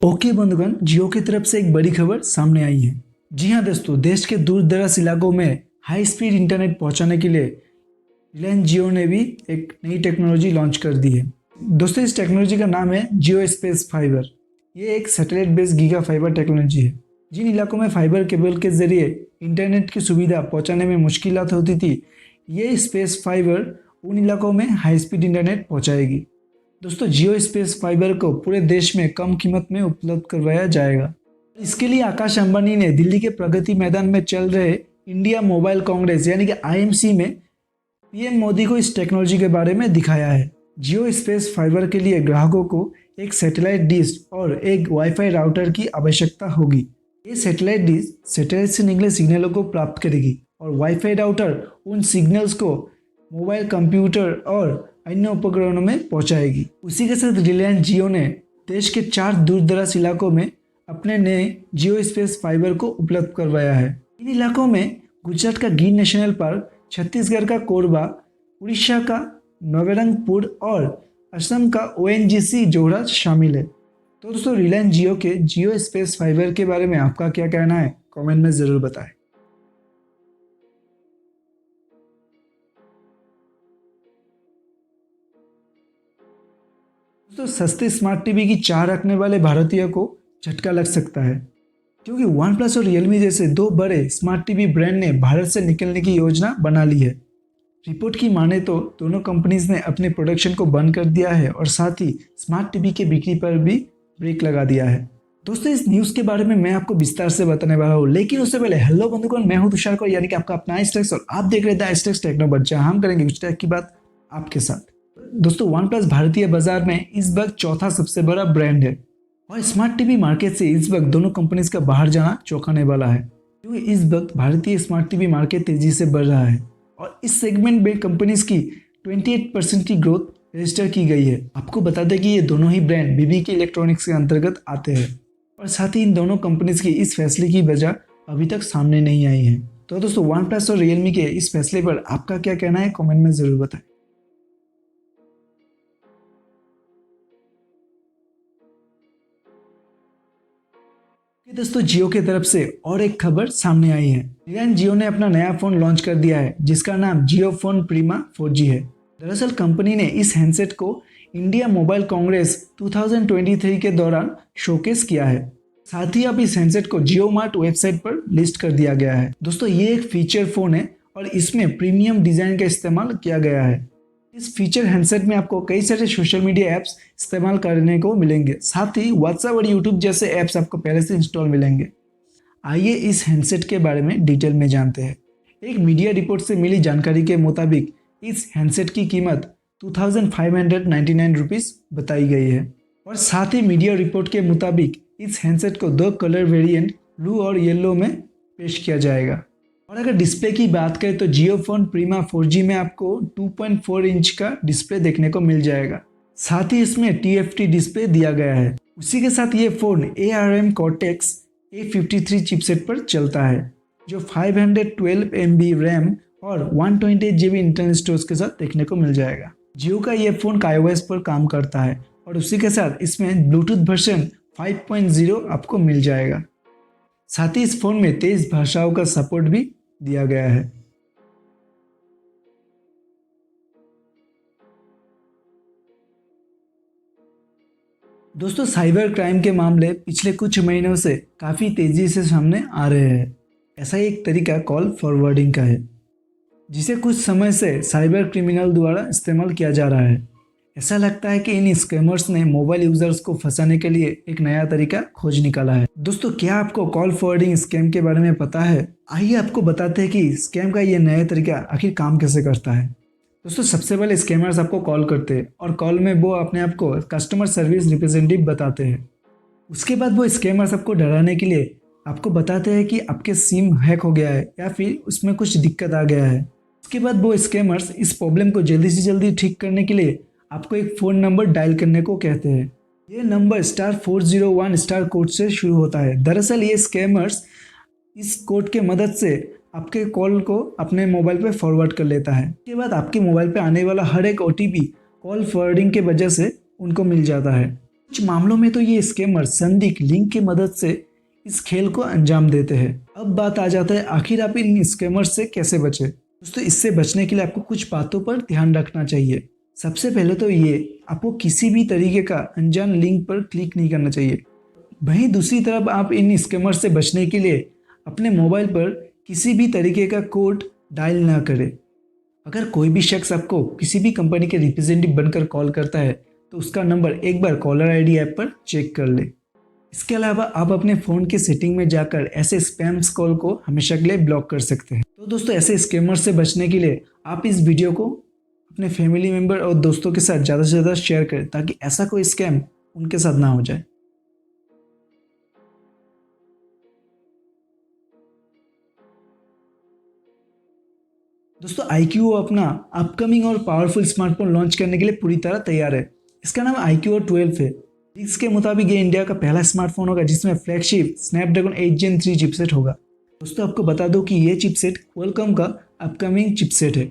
Okay बंधुगण, जियो की तरफ से एक बड़ी खबर सामने आई है। जी हाँ दोस्तों, देश के दूर दराज इलाकों में हाई स्पीड इंटरनेट पहुंचाने के लिए रिलायंस जियो ने भी एक नई टेक्नोलॉजी लॉन्च कर दी है। दोस्तों, इस टेक्नोलॉजी का नाम है जियो स्पेस फाइबर। ये एक satellite based giga fibre technology है। जिन इलाकों में फाइबर केबल के जरिए इंटरनेट की सुविधा पहुंचाने में मुश्किलात होती थी, ये स्पेस फाइबर उन इलाकों में हाई स्पीड इंटरनेट पहुंचाएगी। दोस्तों, जियो स्पेस फाइबर को पूरे देश में कम कीमत में उपलब्ध करवाया जाएगा। इसके लिए आकाश अंबानी ने दिल्ली के प्रगति मैदान में चल रहे इंडिया मोबाइल कांग्रेस यानी कि आईएमसी में पीएम मोदी को इस टेक्नोलॉजी के बारे में दिखाया है। जियो स्पेस फाइबर के लिए ग्राहकों को एक सैटेलाइट डिश और एक वाईफाई राउटर की आवश्यकता होगी। ये सैटेलाइट डिश सैटेलाइट से निकले सिग्नलों को प्राप्त करेगी और वाईफाई राउटर उन सिग्नल्स को मोबाइल कंप्यूटर और अन्य उपकरणों में पहुंचाएगी। उसी के साथ रिलायंस जियो ने देश के 4 दूर दराज इलाकों में अपने नए जियो स्पेस फाइबर को उपलब्ध करवाया है। इन इलाकों में गुजरात का गिर नेशनल पार्क, छत्तीसगढ़ का कोरबा, उड़ीसा का नवरंगपुर और असम का ओएनजीसी जोड़ा शामिल है। तो दोस्तों, रिलायंस जियो के जियो स्पेस फाइबर के बारे में आपका क्या कहना है, कमेंट में ज़रूर बताएं। दोस्तों, सस्ते स्मार्ट टीवी की चाह रखने वाले भारतीय को झटका लग सकता है, क्योंकि वन प्लस और रियलमी जैसे 2 बड़े स्मार्ट टीवी ब्रांड ने भारत से निकलने की योजना बना ली है। रिपोर्ट की माने तो दोनों कंपनीज ने अपने प्रोडक्शन को बंद कर दिया है और साथ ही स्मार्ट टीवी के बिक्री पर भी ब्रेक लगा दिया है। दोस्तों, इस न्यूज़ के बारे में मैं आपको विस्तार से बताने वाला हूँ, लेकिन उससे पहले हेलो बंधुगण, मैं हूँ तुषार कौर यानी कि आपका अपना स्टेक्स और आप देख रहे थे स्टेक्स टेक्नोबट, जहाँ हम करेंगे उस टेक की बात आपके साथ। दोस्तों, वन प्लस भारतीय बाजार में इस वक्त चौथा सबसे बड़ा ब्रांड है और स्मार्ट टीवी मार्केट से इस वक्त दोनों कंपनीज का बाहर जाना चौंकाने वाला है, क्योंकि इस वक्त भारतीय स्मार्ट टीवी मार्केट तेजी से बढ़ रहा है और इस सेगमेंट में कंपनीज की 28% की ग्रोथ रजिस्टर की गई है। आपको बता दें कि ये दोनों ही ब्रांड बीबीके इलेक्ट्रॉनिक्स के अंतर्गत आते हैं और साथ ही इन दोनों कंपनीज की इस फैसले की वजह अभी तक सामने नहीं आई है। तो दोस्तों, वन प्लस और रियलमी के इस फैसले पर आपका क्या कहना है, कमेंट में ज़रूर बताएं। दोस्तों, जियो की तरफ से और एक खबर सामने आई है। रिलायंस जियो ने अपना नया फोन लॉन्च कर दिया है, जिसका नाम जियो फोन प्रीमा 4G है। दरअसल कंपनी ने इस हैंडसेट को इंडिया मोबाइल कांग्रेस 2023 के दौरान शोकेस किया है। साथ ही अब इस हैंडसेट को जियो मार्ट वेबसाइट पर लिस्ट कर दिया गया है। दोस्तों, ये एक फीचर फोन है और इसमें प्रीमियम डिजाइन का इस्तेमाल किया गया है। इस फीचर हैंडसेट में आपको कई सारे सोशल मीडिया ऐप्स इस्तेमाल करने को मिलेंगे, साथ ही व्हाट्सएप और यूट्यूब जैसे ऐप्स आपको पहले से इंस्टॉल मिलेंगे। आइए इस हैंडसेट के बारे में डिटेल में जानते हैं। एक मीडिया रिपोर्ट से मिली जानकारी के मुताबिक इस हैंडसेट की कीमत 2599 रुपीज़ बताई गई है और साथ ही मीडिया रिपोर्ट के मुताबिक इस हैंडसेट को 2 कलर वेरिएंट ब्लू और येलो में पेश किया जाएगा। और अगर डिस्प्ले की बात करें तो जियो फोन प्रीमा 4G में आपको 2.4 इंच का डिस्प्ले देखने को मिल जाएगा। साथ ही इसमें TFT डिस्प्ले दिया गया है। उसी के साथ ये phone ARM Cortex A53 chipset पर चलता है, जो 512 MB रैम और 128 GB इंटरनल स्टोरेज के साथ देखने को मिल जाएगा। जियो का ये फ़ोन iOS पर काम करता है और उसी के साथ इसमें ब्लूटूथ वर्जन 5.0 आपको मिल जाएगा। साथ ही इस फ़ोन में 23 भाषाओं का सपोर्ट भी दिया गया है। दोस्तों, साइबर क्राइम के मामले पिछले कुछ महीनों से काफ़ी तेज़ी से सामने आ रहे हैं। ऐसा ही एक तरीका कॉल फॉरवर्डिंग का है, जिसे कुछ समय से साइबर क्रिमिनल द्वारा इस्तेमाल किया जा रहा है। ऐसा लगता है कि इन स्कैमर्स ने मोबाइल यूजर्स को फंसाने के लिए एक नया तरीका खोज निकाला है। दोस्तों, क्या आपको कॉल फॉरवर्डिंग स्कैम के बारे में पता है? आइए आपको बताते हैं कि स्कैम का ये नया तरीका आखिर काम कैसे करता है। दोस्तों, सबसे पहले स्कैमर्स आपको कॉल करते हैं और कॉल में वो अपने आप को कस्टमर सर्विस रिप्रेजेंटेटिव बताते हैं। उसके बाद वो स्कैमर्स आपको डराने के लिए आपको बताते हैं कि आपके सिम हैक हो गया है या फिर उसमें कुछ दिक्कत आ गया है। उसके बाद वो स्कैमर्स इस प्रॉब्लम को जल्दी से जल्दी ठीक करने के लिए आपको एक फ़ोन नंबर डायल करने को कहते हैं। ये नंबर *401 कोड से शुरू होता है। दरअसल ये स्कैमर्स इस कोड के मदद से आपके कॉल को अपने मोबाइल पे फॉरवर्ड कर लेता है। उसके बाद आपके मोबाइल पे आने वाला हर एक OTP कॉल फॉरवर्डिंग के वजह से उनको मिल जाता है। कुछ मामलों में तो ये स्कैमर संदिग्ध लिंक की मदद से इस खेल को अंजाम देते हैं। अब बात आ जाता है आखिर आप इन स्कैमर्स से कैसे बचे। दोस्तों इससे बचने के लिए आपको कुछ बातों पर ध्यान रखना चाहिए। सबसे पहले तो ये आपको किसी भी तरीके का अनजान लिंक पर क्लिक नहीं करना चाहिए। वहीं दूसरी तरफ आप इन स्कैमर से बचने के लिए अपने मोबाइल पर किसी भी तरीके का कोड डायल ना करें। अगर कोई भी शख्स आपको किसी भी कंपनी के रिप्रेजेंटेटिव बनकर कॉल करता है तो उसका नंबर एक बार कॉलर आईडी ऐप पर चेक कर ले। इसके अलावा आप अपने फ़ोन के सेटिंग में जाकर ऐसे स्पैम्स कॉल को हमेशा के लिए ब्लॉक कर सकते हैं। तो दोस्तों ऐसे स्कैमर से बचने के लिए आप इस वीडियो को अपने फैमिली मेम्बर और दोस्तों के साथ ज़्यादा से ज़्यादा शेयर करें ताकि ऐसा कोई स्कैम उनके साथ ना हो जाए। दोस्तों iQOO अपना अपकमिंग और पावरफुल स्मार्टफोन लॉन्च करने के लिए पूरी तरह तैयार है। इसका नाम iQOO 12 है। इसके मुताबिक ये इंडिया का पहला स्मार्टफोन होगा जिसमें फ्लैगशिप स्नैपड्रैगन 8 Gen 3 चिपसेट होगा। दोस्तों आपको बता दो कि ये चिपसेट क्वालकॉम का अपकमिंग चिपसेट है।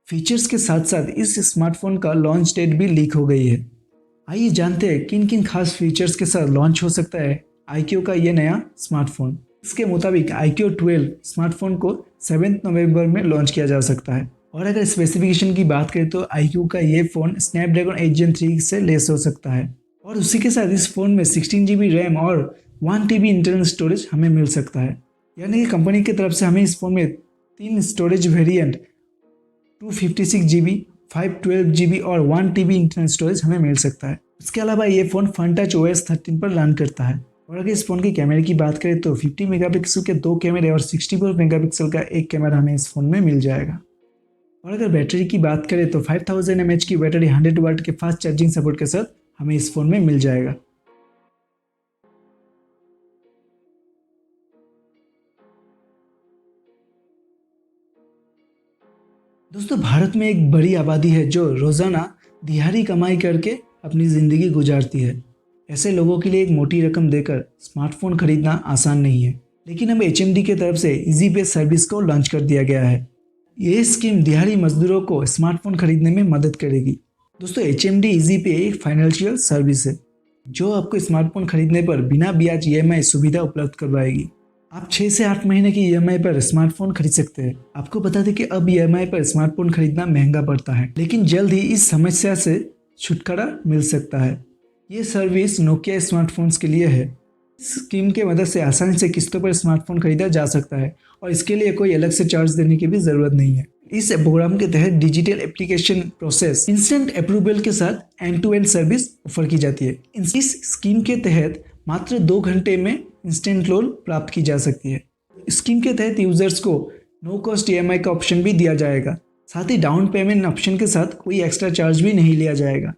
फीचर्स के साथ साथ इस स्मार्टफोन का लॉन्च डेट भी लीक हो गई है। आइए जानते हैं किन किन खास फीचर्स के साथ लॉन्च हो सकता है iQOO का ये नया स्मार्टफोन। इसके मुताबिक iQOO 12 स्मार्टफोन को 7 नवंबर में लॉन्च किया जा सकता है। और अगर स्पेसिफिकेशन की बात करें तो iQOO का ये फ़ोन स्नैपड्रैगन 8 Gen 3 से लेस हो सकता है और उसी के साथ इस फ़ोन में 16 GB रैम और 1 TB इंटरनल स्टोरेज हमें मिल सकता है। यानी कि कंपनी की तरफ से हमें इस फ़ोन में 3 स्टोरेज वेरिएंट 256 GB, 512 GB और 1 TB इंटरनल स्टोरेज हमें मिल सकता है। इसके अलावा ये फ़ोन FunTouch OS 13 पर रन करता है। और अगर इस फ़ोन की कैमरे की बात करें तो 50 मेगापिक्सल के 2 कैमरे और 64 मेगापिक्सल का एक कैमरा हमें इस फ़ोन में मिल जाएगा। और अगर बैटरी की बात करें तो 5000 mAh की बैटरी 100 वाट के फास्ट चार्जिंग सपोर्ट के साथ हमें इस फ़ोन में मिल जाएगा। दोस्तों भारत में एक बड़ी आबादी है जो रोज़ाना दिहाड़ी कमाई करके अपनी ज़िंदगी गुजारती है। ऐसे लोगों के लिए एक मोटी रकम देकर स्मार्टफोन खरीदना आसान नहीं है, लेकिन अब HMD की तरफ से इजी पे सर्विस को लॉन्च कर दिया गया है। ये स्कीम दिहाड़ी मजदूरों को स्मार्टफोन खरीदने में मदद करेगी। दोस्तों HMD इजी पे एक फाइनेंशियल सर्विस है जो आपको स्मार्टफोन खरीदने पर बिना ब्याज EMI सुविधा उपलब्ध करवाएगी। आप 6 से 8 महीने की EMI पर स्मार्टफोन खरीद सकते हैं। आपको बता दें कि अब EMI पर स्मार्टफोन खरीदना महंगा पड़ता है, लेकिन जल्द ही इस समस्या से छुटकारा मिल सकता है। ये सर्विस नोकिया स्मार्टफोन्स के लिए है। इस स्कीम के मदद से आसानी से किस्तों पर स्मार्टफोन खरीदा जा सकता है और इसके लिए कोई अलग से चार्ज देने की भी ज़रूरत नहीं है। इस प्रोग्राम के तहत digital application process instant approval के साथ end to end service offer की जाती है। इस स्कीम के तहत मात्र 2 घंटे में इंस्टेंट लोन प्राप्त की जा सकती है। स्कीम के तहत यूजर्स को नो कॉस्ट EMI का ऑप्शन भी दिया जाएगा। साथ ही डाउन पेमेंट ऑप्शन के साथ कोई एक्स्ट्रा चार्ज भी नहीं लिया जाएगा।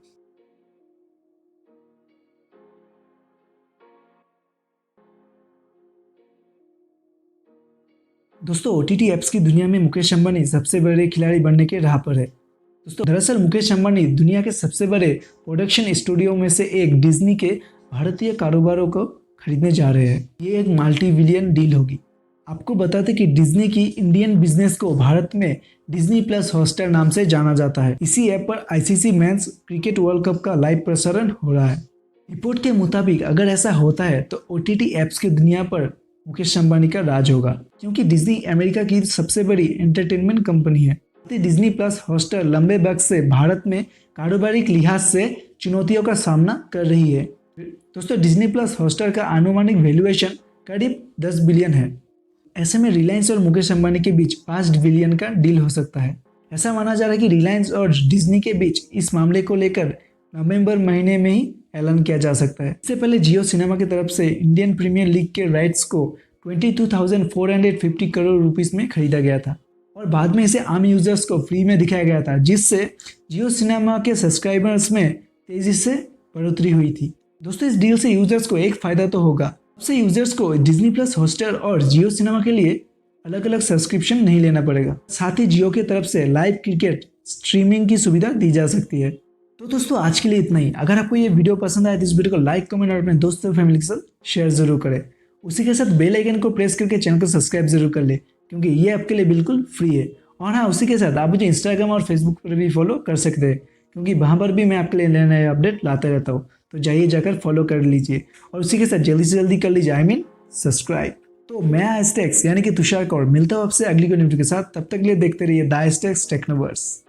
दोस्तों OTT ऐप्स की दुनिया में मुकेश अंबानी सबसे बड़े खिलाड़ी बनने के राह पर है। दोस्तों दरअसल मुकेश अंबानी दुनिया के सबसे बड़े प्रोडक्शन स्टूडियो में से एक डिज्नी के भारतीय कारोबारों को खरीदने जा रहे हैं। ये एक मल्टी बिलियन डील होगी। आपको बता दें कि डिज्नी की इंडियन बिजनेस को भारत में डिज्नी प्लस हॉटस्टार नाम से जाना जाता है। इसी ऐप पर ICC men's cricket world cup का लाइव प्रसारण हो रहा है। रिपोर्ट के मुताबिक अगर ऐसा होता है तो OTT ऐप्स की दुनिया पर मुकेश अंबानी का राज होगा, क्योंकि डिज्नी अमेरिका की सबसे बड़ी एंटरटेनमेंट कंपनी है। डिज्नी प्लस हॉटस्टार लंबे वक्त से भारत में कारोबारिक लिहाज से चुनौतियों का सामना कर रही है। दोस्तों डिज्नी प्लस हॉटस्टार का अनुमानिक वैल्यूएशन करीब 10 बिलियन है। ऐसे में रिलायंस और मुकेश अंबानी के बीच 5 बिलियन का डील हो सकता है। ऐसा माना जा रहा है कि रिलायंस और डिज्नी के बीच इस मामले को लेकर नवंबर महीने में ही ऐलान किया जा सकता है। इससे पहले जियो सिनेमा की तरफ से इंडियन प्रीमियर लीग के राइट्स को 22,450 करोड़ रुपीस में खरीदा गया था और बाद में इसे आम यूजर्स को फ्री में दिखाया गया था, जिससे जियो सिनेमा के सब्सक्राइबर्स में तेजी से बढ़ोतरी हुई थी। दोस्तों इस डील से यूजर्स को एक फायदा तो होगा। सबसे यूजर्स को डिज्नी प्लस हॉटस्टार और जियो सिनेमा के लिए अलग अलग सब्सक्रिप्शन नहीं लेना पड़ेगा। साथ ही जियो की तरफ से लाइव क्रिकेट स्ट्रीमिंग की सुविधा दी जा सकती है। तो दोस्तों आज के लिए इतना ही। अगर आपको ये वीडियो पसंद आए तो इस वीडियो को लाइक, कमेंट और अपने दोस्तों और फैमिली के साथ शेयर जरूर करें। उसी के साथ बेल आइकन को प्रेस करके चैनल को सब्सक्राइब जरूर कर ले, क्योंकि ये आपके लिए बिल्कुल फ्री है। और हाँ, उसी के साथ आप मुझे इंस्टाग्राम और फेसबुक पर भी फॉलो कर सकते हैं, क्योंकि वहाँ पर भी मैं आपके लिए नए नए अपडेट लाते रहता हूँ। तो जाइए जाकर फॉलो कर लीजिए और उसी के साथ जल्दी से जल्दी कर लीजिए सब्सक्राइब। तो मैं आइस्टेक्स यानी कि तुषार कौर मिलता हूँ आपसे अगली कोई न्यूज़ के साथ। तब तक के लिए देखते रहिए द आइस्टेक्स टेक्नोवर्स।